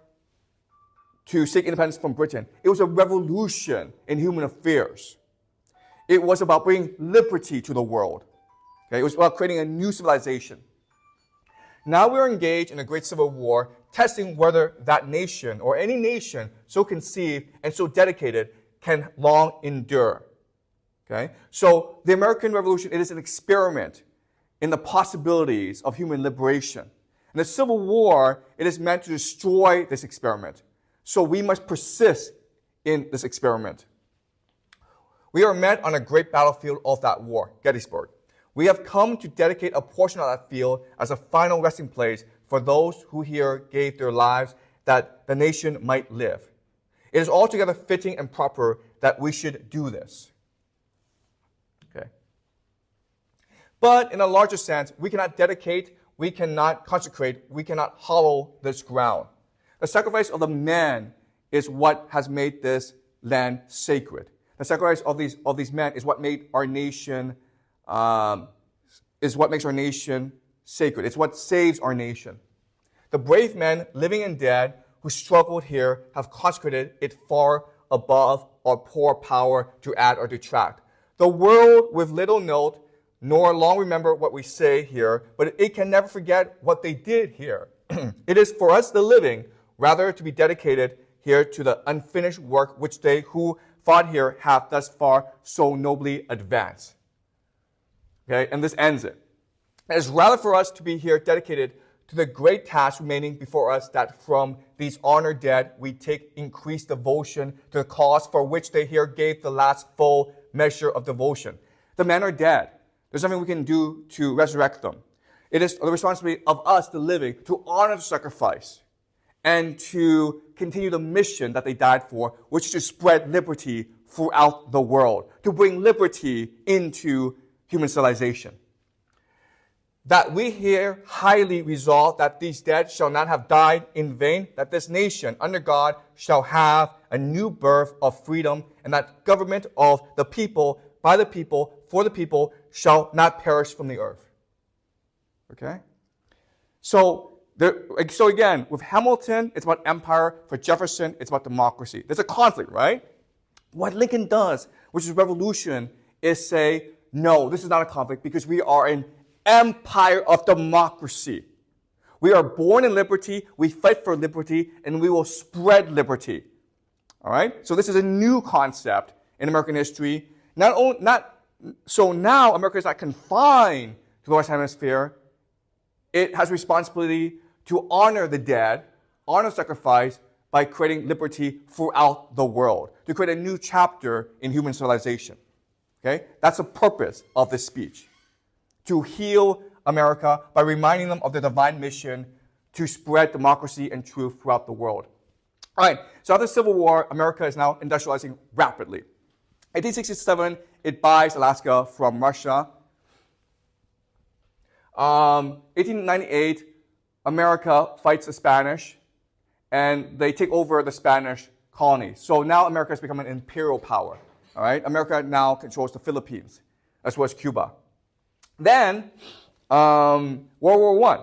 to seek independence from Britain. It was a revolution in human affairs. It was about bringing liberty to the world. Okay? It was about creating a new civilization. Now we're engaged in a great civil war, testing whether that nation or any nation so conceived and so dedicated can long endure. Okay? So the American Revolution, it is an experiment in the possibilities of human liberation. And the Civil War, it is meant to destroy this experiment. So we must persist in this experiment. We are met on a great battlefield of that war, Gettysburg. We have come to dedicate a portion of that field as a final resting place for those who here gave their lives that the nation might live. It is altogether fitting and proper that we should do this. Okay. But in a larger sense, we cannot dedicate, we cannot consecrate, we cannot hollow this ground. The sacrifice of the man is what has made this land sacred. The sacrifice of these men is what made our nation makes our nation sacred. It's what saves our nation. The brave men, living and dead, who struggled here have consecrated it far above our poor power to add or detract. The world with little note, nor long remember what we say here, but it can never forget what they did here. It is for us the living, rather to be dedicated here to the unfinished work which they who fought here have thus far so nobly advanced. Okay, and this ends it. It is rather for us to be here dedicated to the great task remaining before us, that from these honored dead we take increased devotion to the cause for which they here gave the last full measure of devotion. The men are dead. There's nothing we can do to resurrect them. It is the responsibility of us, the living, to honor the sacrifice and to continue the mission that they died for, which is to spread liberty throughout the world, to bring liberty into human civilization. That we here highly resolve that these dead shall not have died in vain, that this nation under God shall have a new birth of freedom, and that government of the people, by the people, for the people, shall not perish from the earth. Okay? So again, with Hamilton, it's about empire. For Jefferson, it's about democracy. There's a conflict, right? What Lincoln does, which is revolution, is say, no, this is not a conflict because we are an empire of democracy. We are born in liberty, we fight for liberty, and we will spread liberty. All right? So this is a new concept in American history. So now America is not confined to the Western Hemisphere. It has responsibility to honor the dead, honor sacrifice, by creating liberty throughout the world, to create a new chapter in human civilization. Okay? That's the purpose of this speech. To heal America by reminding them of their divine mission to spread democracy and truth throughout the world. All right, so after the Civil War, America is now industrializing rapidly. 1867, it buys Alaska from Russia. 1898, America fights the Spanish, and they take over the Spanish colonies. So now America has become an imperial power. All right, America now controls the Philippines, as well as Cuba. Then, World War I.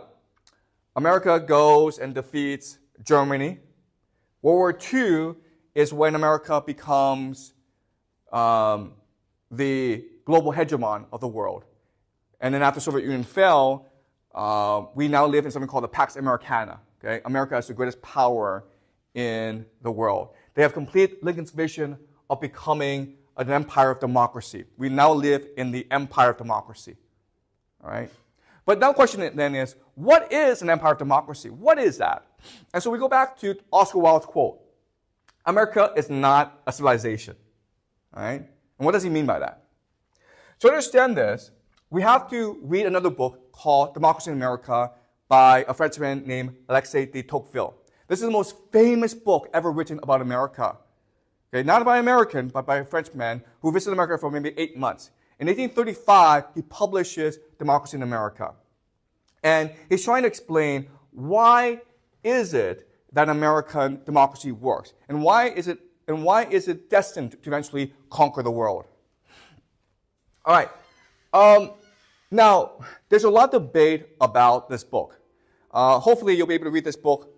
America goes and defeats Germany. World War II is when America becomes the global hegemon of the world. And then after the Soviet Union fell, we now live in something called the Pax Americana. Okay? America is the greatest power in the world. They have completed Lincoln's vision of becoming an empire of democracy. We now live in the empire of democracy. All right? But now the question then is, what is an empire of democracy? What is that? And so we go back to Oscar Wilde's quote. America is not a civilization. All right? And what does he mean by that? To understand this, we have to read another book called Democracy in America by a Frenchman named Alexis de Tocqueville. This is the most famous book ever written about America. Okay? Not by an American, but by a Frenchman who visited America for maybe 8 months. In 1835, he publishes Democracy in America. And he's trying to explain why is it that American democracy works, and why is it destined to eventually conquer the world. All right. Now, there's a lot of debate about this book. Hopefully, you'll be able to read this book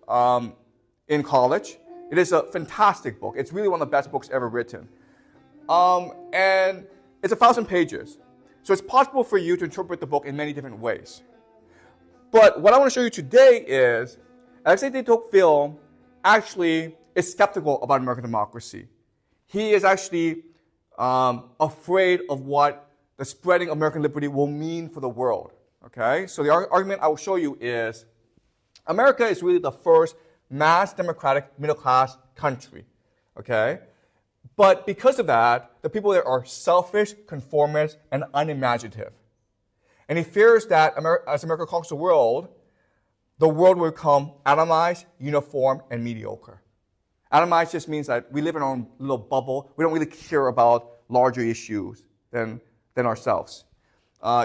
in college. It is a fantastic book. It's really one of the best books ever written. And it's 1,000 pages. So it's possible for you to interpret the book in many different ways. But what I want to show you today is Alexis de Tocqueville actually is skeptical about American democracy. He is actually afraid of what the spreading of American liberty will mean for the world. Okay? So the argument I will show you is America is really the first mass democratic middle-class country. Okay? But because of that, the people there are selfish, conformist, and unimaginative. And he fears that as America conquers the world will become atomized, uniform, and mediocre. Atomized just means that we live in our own little bubble. We don't really care about larger issues than ourselves.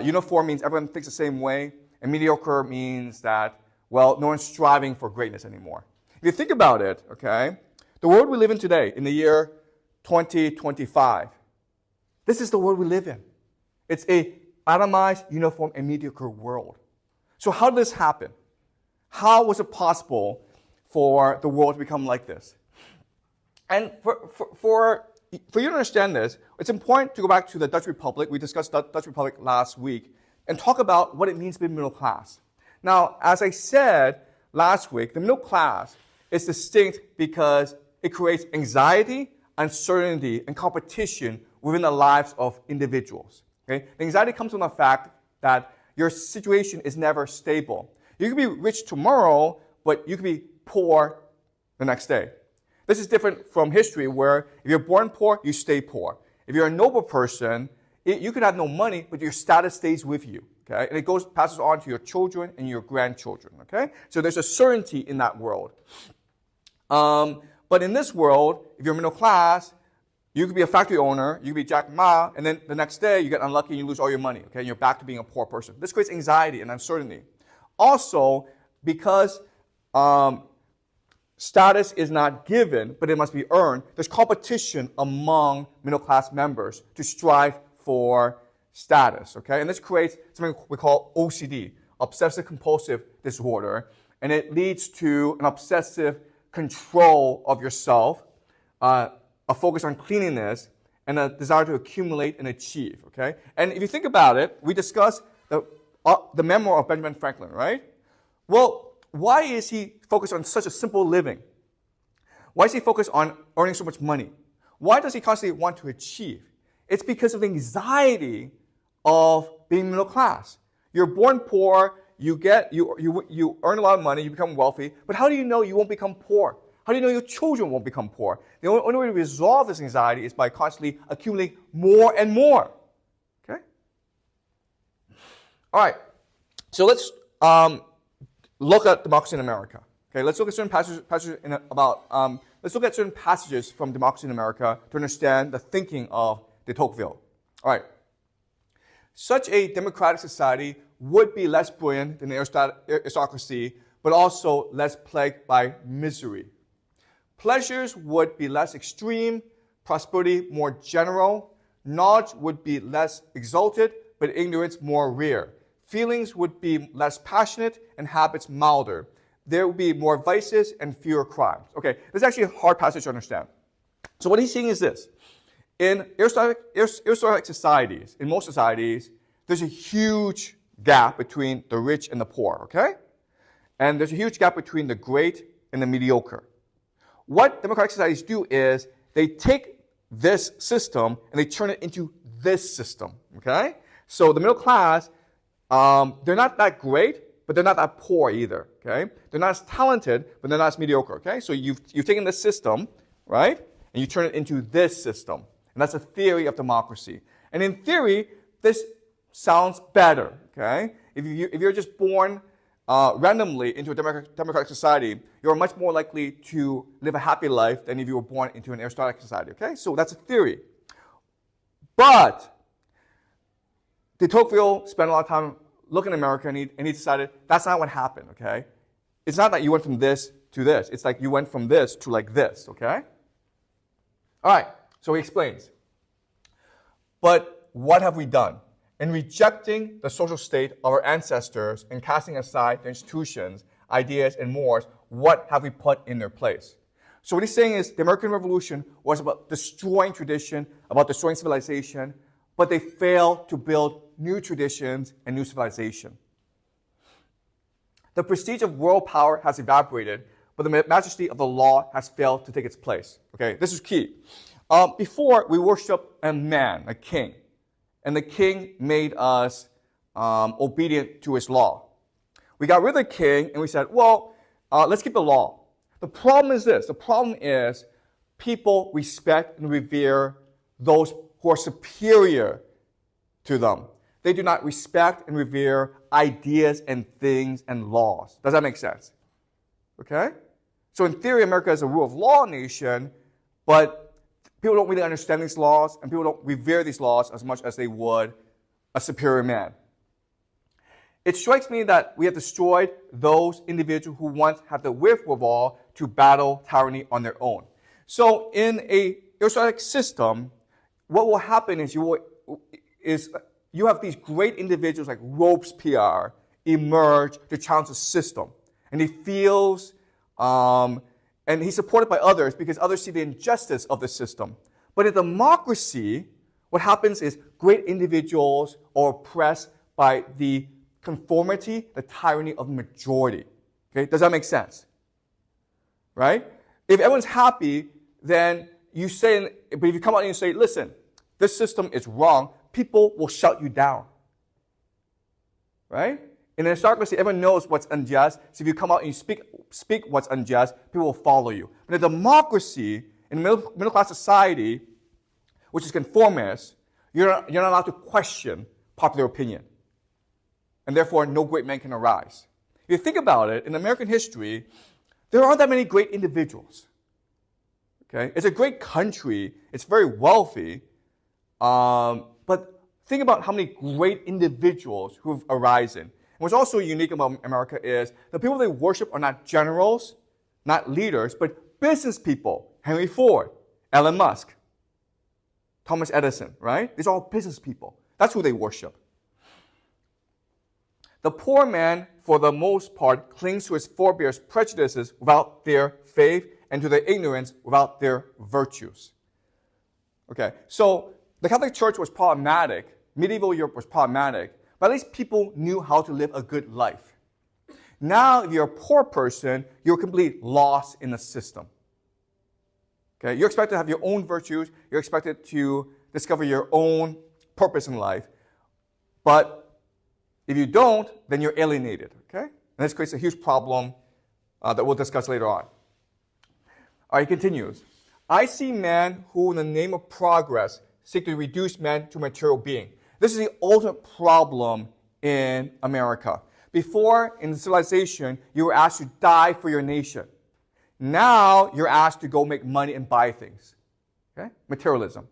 Uniform means everyone thinks the same way. And mediocre means that, well, no one's striving for greatness anymore. If you think about it, okay, the world we live in today, in the year 2025, this is the world we live in. It's a atomized, uniform, and mediocre world. So how did this happen? How was it possible for the world to become like this? And for you to understand this, it's important to go back to the Dutch Republic. We discussed the Dutch Republic last week and talk about what it means to be middle class. Now, as I said last week, the middle class is distinct because it creates anxiety, uncertainty, and competition within the lives of individuals. Okay? The anxiety comes from the fact that your situation is never stable. You can be rich tomorrow, but you can be poor the next day. This is different from history where if you're born poor, you stay poor. If you're a noble person, you could have no money, but your status stays with you. okay? And it passes on to your children and your grandchildren, okay? So there's a certainty in that world. But in this world, if you're middle class, you could be a factory owner, you could be Jack Ma, and then the next day you get unlucky and you lose all your money, okay? And you're back to being a poor person. This creates anxiety and uncertainty. Also, because status is not given, but it must be earned, there's competition among middle class members to strive for status, okay? And this creates something we call OCD, obsessive compulsive disorder, and it leads to an obsessive control of yourself, a focus on cleanliness, and a desire to accumulate and achieve, okay? And if you think about it, we discussed the memoir of Benjamin Franklin, right? Well, why is he focused on such a simple living? Why is he focused on earning so much money? Why does he constantly want to achieve? It's because of the anxiety of being middle class. You're born poor, you earn a lot of money, you become wealthy, but how do you know you won't become poor? How do you know your children won't become poor? The only way to resolve this anxiety is by constantly accumulating more and more. Okay? All right. So let's look at democracy in America. Okay, let's look at certain passages let's look at certain passages from Democracy in America to understand the thinking of de Tocqueville. All right. Such a democratic society would be less brilliant than the aristocracy, but also less plagued by misery. Pleasures would be less extreme, prosperity more general, knowledge would be less exalted, but ignorance more rare. Feelings would be less passionate and habits milder. There would be more vices and fewer crimes. Okay, this is actually a hard passage to understand. So what he's saying is this. In aristocratic societies, in most societies, there's a huge gap between the rich and the poor, okay? And there's a huge gap between the great and the mediocre. What democratic societies do is they take this system and they turn it into this system, okay? So the middle class, they're not that great, but they're not that poor either, okay? They're not as talented, but they're not as mediocre, okay? So you've taken this system, right? And you turn it into this system. And that's a theory of democracy. And in theory, this sounds better, okay? If you're just born randomly into a democratic society, you're much more likely to live a happy life than if you were born into an aristocratic society, okay? So that's a theory. But de Tocqueville spent a lot of time looking at America, and he decided that's not what happened, okay? It's not that you went from this to this. It's like you went from this to like this, okay? All right, so he explains. But what have we done? In rejecting the social state of our ancestors and casting aside their institutions, ideas, and mores, what have we put in their place? So what he's saying is the American Revolution was about destroying tradition, about destroying civilization, but they failed to build new traditions and new civilization. The prestige of royal power has evaporated, but the majesty of the law has failed to take its place. Okay, this is key. Before, we worshiped a man, a king, and the king made us obedient to his law. We got rid of the king, and we said, well, let's keep the law. The problem is this. The problem is people respect and revere those who are superior to them. They do not respect and revere ideas and things and laws. Does that make sense? Okay? So in theory, America is a rule of law nation, but people don't really understand these laws, and people don't revere these laws as much as they would a superior man. It strikes me that we have destroyed those individuals who once had the wherewithal to battle tyranny on their own. So in a aristocratic system, what will happen is you have these great individuals like Robespierre emerge to challenge the system. And he feels, and he's supported by others because others see the injustice of the system. But in democracy, what happens is great individuals are oppressed by the conformity, the tyranny of the majority. Okay, does that make sense? Right? If everyone's happy, then you say, but if you come out and you say, listen, this system is wrong, people will shut you down. Right? In an aristocracy, everyone knows what's unjust. So if you come out and you speak what's unjust, people will follow you. But in a democracy, in a middle-class society, which is conformist, you're not allowed to question popular opinion. and therefore no great man can arise. If you think about it, in American history, there aren't that many great individuals. Okay? It's a great country. It's very wealthy. But think about how many great individuals who have arisen. And what's also unique about America is the people they worship are not generals, not leaders, but business people. Henry Ford, Elon Musk, Thomas Edison, right? These are all business people. That's who they worship. The poor man, for the most part, clings to his forebears' prejudices without their faith, and to their ignorance without their virtues. Okay, so the Catholic Church was problematic. Medieval Europe was problematic, but at least people knew how to live a good life. Now, if you're a poor person, you're completely lost in the system. Okay, you're expected to have your own virtues. You're expected to discover your own purpose in life. But if you don't, then you're alienated. Okay, and this creates a huge problem that we'll discuss later on. All right, he continues. I see men who, in the name of progress, seek to reduce man to material being. This is the ultimate problem in America. Before, in civilization, you were asked to die for your nation. Now, you're asked to go make money and buy things. Okay? Materialism.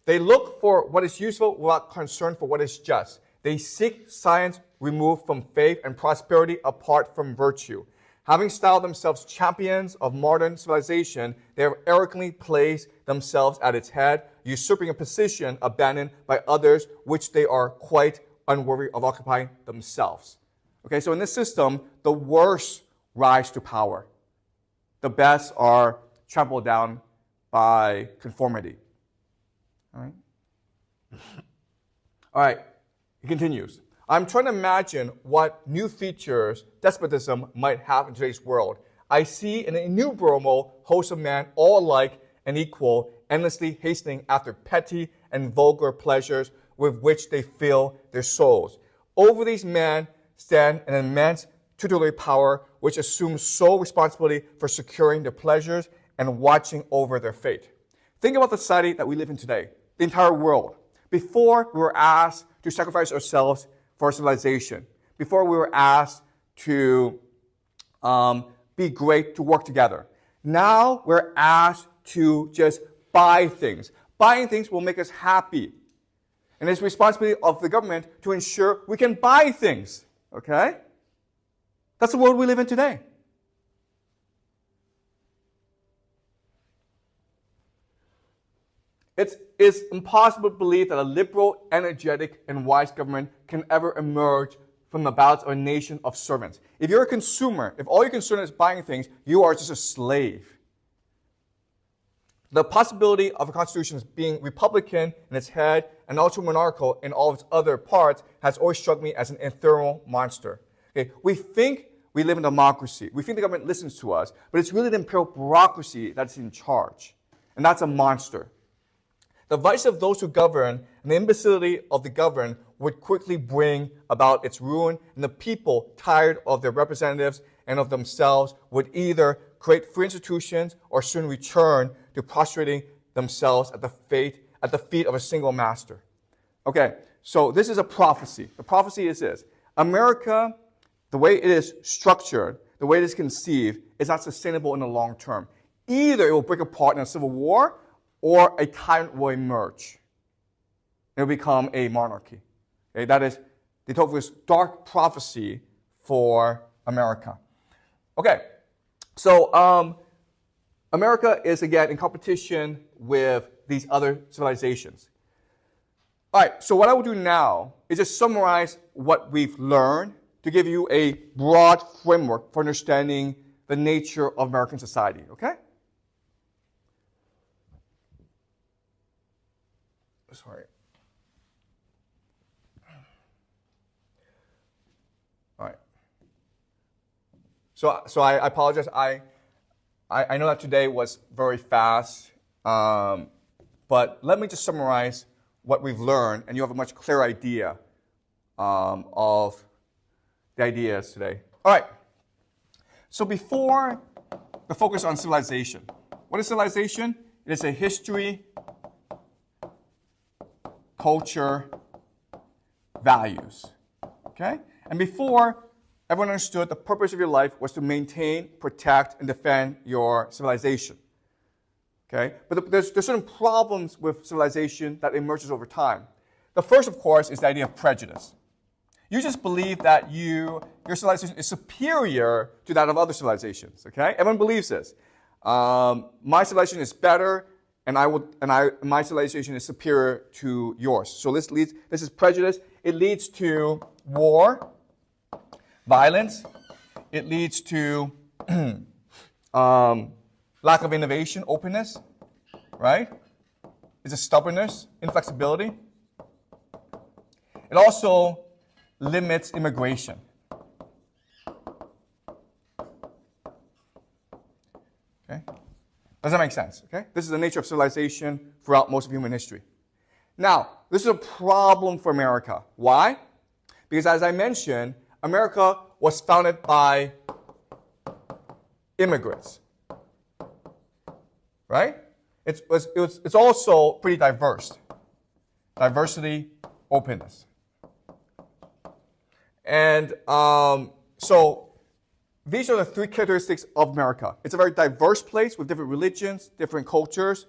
They look for what is useful without concern for what is just. They seek science removed from faith and prosperity apart from virtue. Having styled themselves champions of modern civilization, they have arrogantly placed themselves at its head, usurping a position abandoned by others which they are quite unworthy of occupying themselves. Okay, so in this system, the worst rise to power. The best are trampled down by conformity. All right? All right, he continues. I'm trying to imagine what new features despotism might have in today's world. I see an innumerable host of men, all alike and equal, endlessly hastening after petty and vulgar pleasures with which they fill their souls. Over these men stand an immense tutelary power which assumes sole responsibility for securing their pleasures and watching over their fate. Think about the society that we live in today, the entire world. Before, we were asked to sacrifice ourselves for civilization. Before, we were asked to be great, to work together. Now, we're asked to just buy things. Buying things will make us happy. And it's the responsibility of the government to ensure we can buy things. Okay? That's the world we live in today. It's impossible to believe that a liberal, energetic, and wise government can ever emerge from the bowels of a nation of servants. If you're a consumer, if all you're concerned is buying things, you are just a slave. The possibility of a constitution being republican in its head and ultra-monarchical in all of its other parts has always struck me as an ethereal monster. Okay? We think we live in a democracy. We think the government listens to us, but it's really the imperial bureaucracy that's in charge. And that's a monster. The vice of those who govern and the imbecility of the governed would quickly bring about its ruin, and the people, tired of their representatives and of themselves, would either create free institutions or soon return to prostrating themselves at the feet of a single master. Okay, so this is a prophecy. The prophecy is this. America, the way it is structured, the way it is conceived, is not sustainable in the long term. Either it will break apart in a civil war, or a tyrant will emerge. It will become a monarchy. Okay, that is de Tocqueville's dark prophecy for America. Okay, so America is, again, in competition with these other civilizations. All right, so what I will do now is just summarize what we've learned to give you a broad framework for understanding the nature of American society, okay? Sorry. All right. So I apologize. I know that today was very fast, but let me just summarize what we've learned, and you have a much clearer idea of the ideas today. All right. So before the focus on civilization, what is civilization? It is a history, culture, values. Okay? And before, everyone understood the purpose of your life was to maintain, protect, and defend your civilization. Okay? But there's certain problems with civilization that emerges over time. The first, of course, is the idea of prejudice. You just believe that your civilization is superior to that of other civilizations. Okay? Everyone believes this. My civilization is better, and my civilization is superior to yours. So this is prejudice. It leads to war, violence. It leads to lack of innovation, openness, right? It's a stubbornness, inflexibility. It also limits immigration. Okay? Does that make sense? Okay? This is the nature of civilization throughout most of human history. Now, this is a problem for America. Why? Because as I mentioned, America was founded by immigrants. Right? It's also pretty diverse. Diversity, openness. And so these are the three characteristics of America. It's a very diverse place with different religions, different cultures.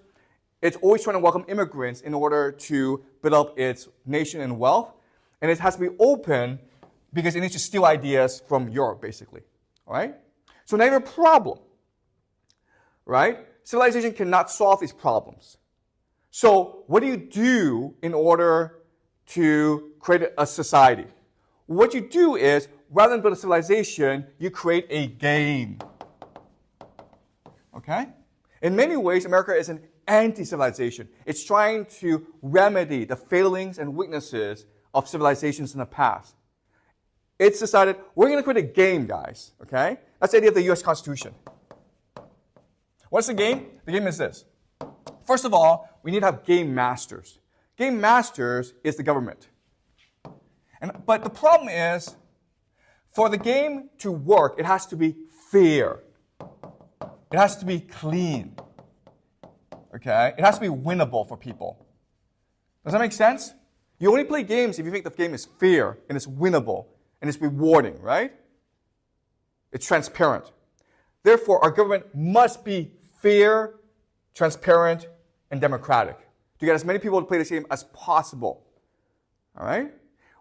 It's always trying to welcome immigrants in order to build up its nation and wealth. And it has to be open because it needs to steal ideas from Europe, basically. All right? So now you have a problem. Right? Civilization cannot solve these problems. So what do you do in order to create a society? What you do is, rather than build a civilization, you create a game. Okay? In many ways, America is an anti-civilization. It's trying to remedy the failings and weaknesses of civilizations in the past. It's decided, we're going to create a game, guys. Okay? That's the idea of the U.S. Constitution. What's the game? The game is this. First of all, we need to have game masters. Game masters is the government. But the problem is, for the game to work, it has to be fair. It has to be clean. Okay? It has to be winnable for people. Does that make sense? You only play games if you think the game is fair and it's winnable and it's rewarding, right? It's transparent. Therefore, our government must be fair, transparent, and democratic to get as many people to play this game as possible. All right?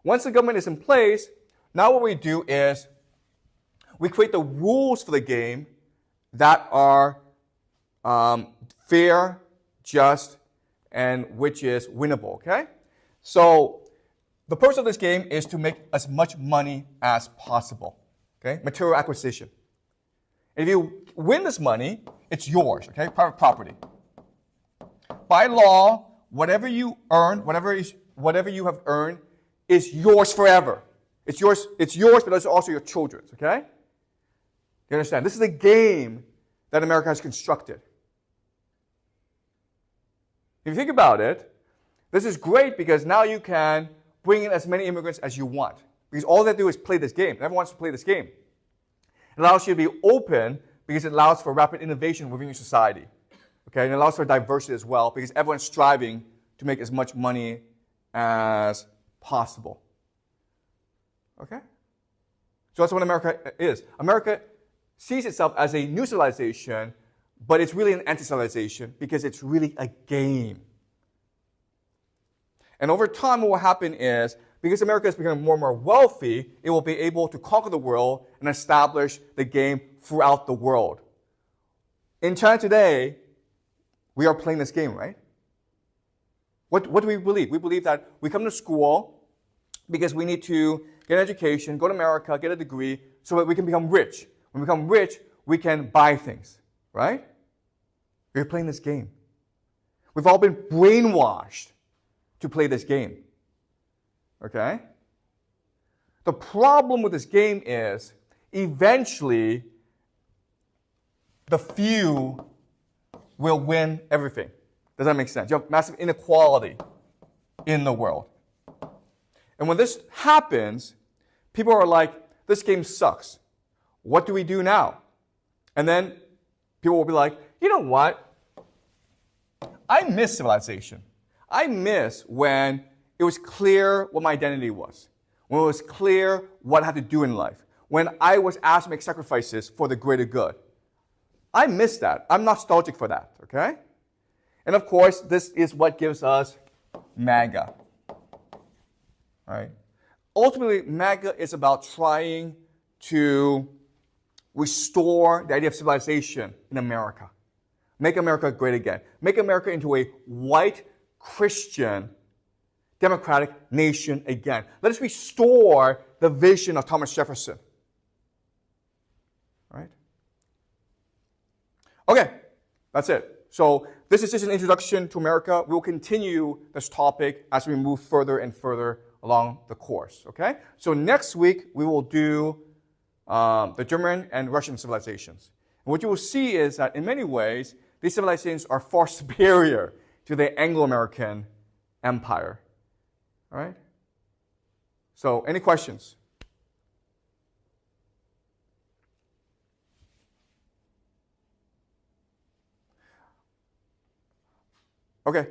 Once the government is in place, now what we do is we create the rules for the game that are fair, just, and which is winnable, okay? So the purpose of this game is to make as much money as possible, okay? Material acquisition. And if you win this money, it's yours, okay? Private property. By law, whatever you earn, whatever you have earned, is yours forever. It's yours, but it's also your children's, okay? You understand? This is a game that America has constructed. If you think about it, this is great because now you can bring in as many immigrants as you want. Because all they do is play this game. Everyone wants to play this game. It allows you to be open because it allows for rapid innovation within your society. Okay? And it allows for diversity as well because everyone's striving to make as much money as possible. Okay? So that's what America is. America sees itself as a new civilization, but it's really an anti-civilization because it's really a game. And over time, what will happen is, because America is becoming more and more wealthy, it will be able to conquer the world and establish the game throughout the world. In China today, we are playing this game, right? What do we believe? We believe that we come to school because we need to get an education, go to America, get a degree, so that we can become rich. When we become rich, we can buy things, right? We're playing this game. We've all been brainwashed to play this game. Okay? The problem with this game is, eventually, the few will win everything. Does that make sense? You have massive inequality in the world. And when this happens, people are like, this game sucks. What do we do now? And then people will be like, you know what? I miss civilization. I miss when it was clear what my identity was. when it was clear what I had to do in life, when I was asked to make sacrifices for the greater good. I miss that. I'm nostalgic for that, okay? And of course, this is what gives us MAGA, right? Ultimately, MAGA is about trying to restore the idea of civilization in America. Make America great again. Make America into a white, Christian, democratic nation again. Let us restore the vision of Thomas Jefferson. Right? Okay, that's it. So this is just an introduction to America. We'll continue this topic as we move further and further along the course. Okay? So next week, we will do the German and Russian civilizations. And what you will see is that in many ways, these civilizations are far superior to the Anglo-American empire. All right? So, any questions? Okay.